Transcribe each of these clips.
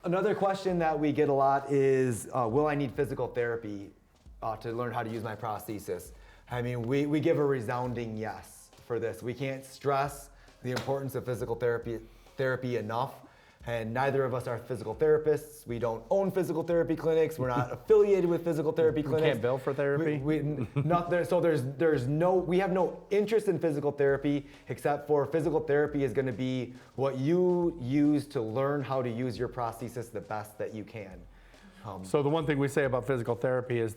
Another question that we get a lot is, will I need physical therapy to learn how to use my prosthesis? I mean, we give a resounding yes for this. We can't stress the importance of physical therapy enough. And neither of us are physical therapists. We don't own physical therapy clinics. We're not affiliated with physical therapy clinics. We can't bill for therapy. So we have no interest in physical therapy, except for physical therapy is going to be what you use to learn how to use your prosthesis the best that you can. So the one thing we say about physical therapy is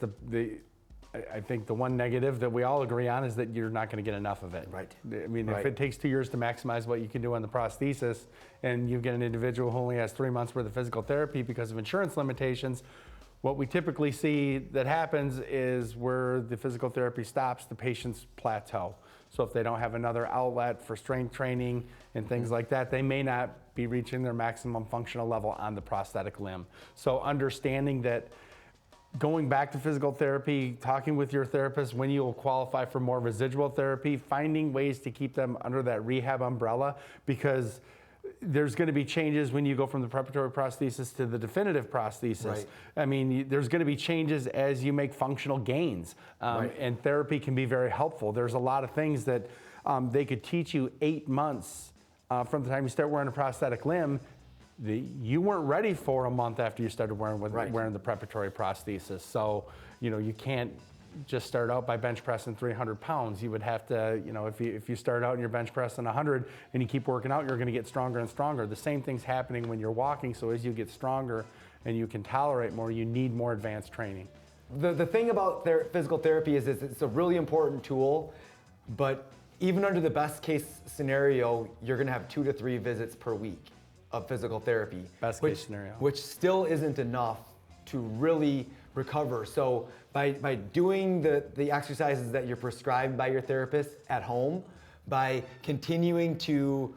I think the one negative that we all agree on is that you're not going to get enough of it. Right. I mean, Right. if it takes 2 years to maximize what you can do on the prosthesis, and you get an individual who only has 3 months worth of physical therapy because of insurance limitations, what we typically see that happens is where the physical therapy stops, the patients plateau. So if they don't have another outlet for strength training and things like that, they may not be reaching their maximum functional level on the prosthetic limb. So understanding that going back to physical therapy, talking with your therapist when you will qualify for more residual therapy, finding ways to keep them under that rehab umbrella, because there's going to be changes when you go from the preparatory prosthesis to the definitive prosthesis. Right. I mean, there's going to be changes as you make functional gains, Right. and therapy can be very helpful. There's a lot of things that they could teach you 8 months from the time you start wearing a prosthetic limb. You weren't ready for a month after you started wearing the preparatory prosthesis. So, you can't just start out by bench pressing 300 pounds. You would have to, if you start out and you're bench pressing 100 and you keep working out, you're going to get stronger and stronger. The same thing's happening when you're walking. So as you get stronger and you can tolerate more, you need more advanced training. The thing about physical therapy is it's a really important tool, but even under the best case scenario, you're going to have 2 to 3 visits per week of physical therapy. Best case scenario. Which still isn't enough to really recover. So by doing the exercises that you're prescribed by your therapist at home, by continuing to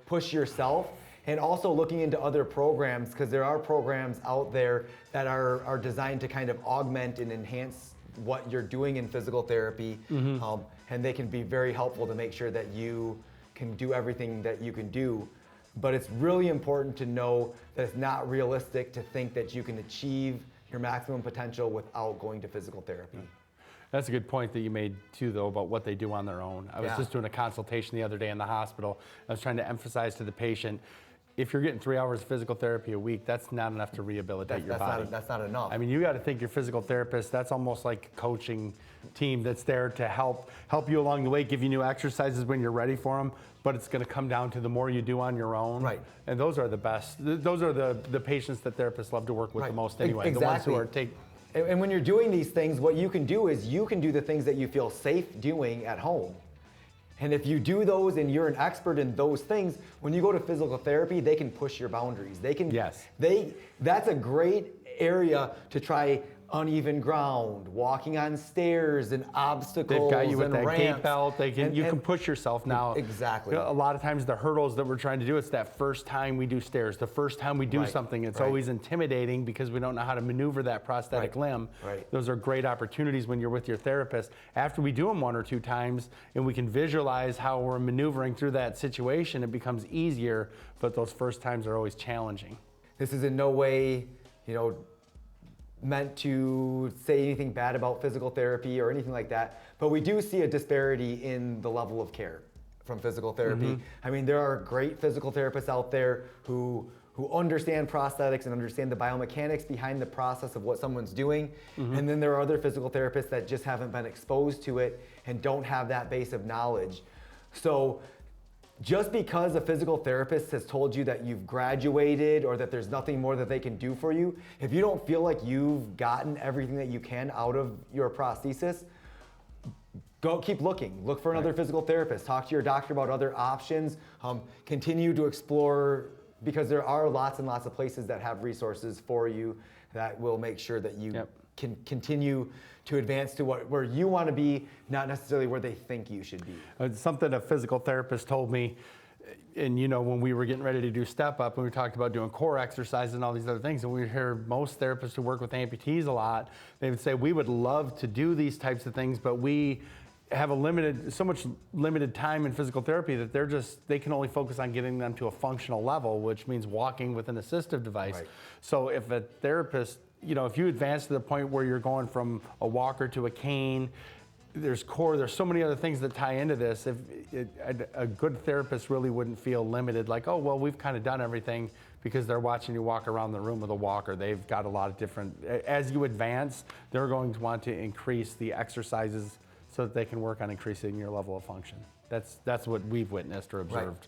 push yourself, and also looking into other programs, because there are programs out there that are designed to kind of augment and enhance what you're doing in physical therapy, and they can be very helpful to make sure that you can do everything that you can do. But it's really important to know that it's not realistic to think that you can achieve your maximum potential without going to physical therapy. That's a good point that you made too, though, about what they do on their own. I was just doing a consultation the other day in the hospital. I was trying to emphasize to the patient, if you're getting 3 hours of physical therapy a week, that's not enough to rehabilitate your body. That's not enough. I mean, you got to think your physical therapist, that's almost like a coaching team that's there to help you along the way, give you new exercises when you're ready for them, but it's going to come down to the more you do on your own. Right. And those are the best. Those are the patients that therapists love to work with the most anyway. Exactly. The ones who are And when you're doing these things, what you can do is you can do the things that you feel safe doing at home. And if you do those and you're an expert in those things, when you go to physical therapy, they can push your boundaries. They can. Yes. That's a great area to try uneven ground, walking on stairs and obstacles. They've got you with and that ramps. gate belt. You can push yourself now. Exactly. A lot of times the hurdles that we're trying to do, it's that first time we do stairs, the first time we do something. It's always intimidating because we don't know how to maneuver that prosthetic limb. Right. Those are great opportunities when you're with your therapist. After we do them 1 or 2 times and we can visualize how we're maneuvering through that situation, it becomes easier, but those first times are always challenging. This is in no way, meant to say anything bad about physical therapy or anything like that, but we do see a disparity in the level of care from physical therapy. I mean, there are great physical therapists out there who understand prosthetics and understand the biomechanics behind the process of what someone's doing, and then there are other physical therapists that just haven't been exposed to it and don't have that base of knowledge. So just because a physical therapist has told you that you've graduated or that there's nothing more that they can do for you, if you don't feel like you've gotten everything that you can out of your prosthesis, keep looking. Look for another physical therapist. Talk to your doctor about other options. Continue to explore, because there are lots and lots of places that have resources for you that will make sure that you can continue to advance to where you want to be, not necessarily where they think you should be. Something a physical therapist told me, and when we were getting ready to do step up and we talked about doing core exercises and all these other things, and we hear most therapists who work with amputees a lot, they would say, we would love to do these types of things, but we have so much limited time in physical therapy that they can only focus on getting them to a functional level, which means walking with an assistive device. Right. So if a therapist, if you advance to the point where you're going from a walker to a cane, there's so many other things that tie into this. A good therapist really wouldn't feel limited, like, oh, well, we've kind of done everything, because they're watching you walk around the room with a walker. They've got a lot of different, as you advance, they're going to want to increase the exercises so that they can work on increasing your level of function. That's what we've witnessed or observed. Right.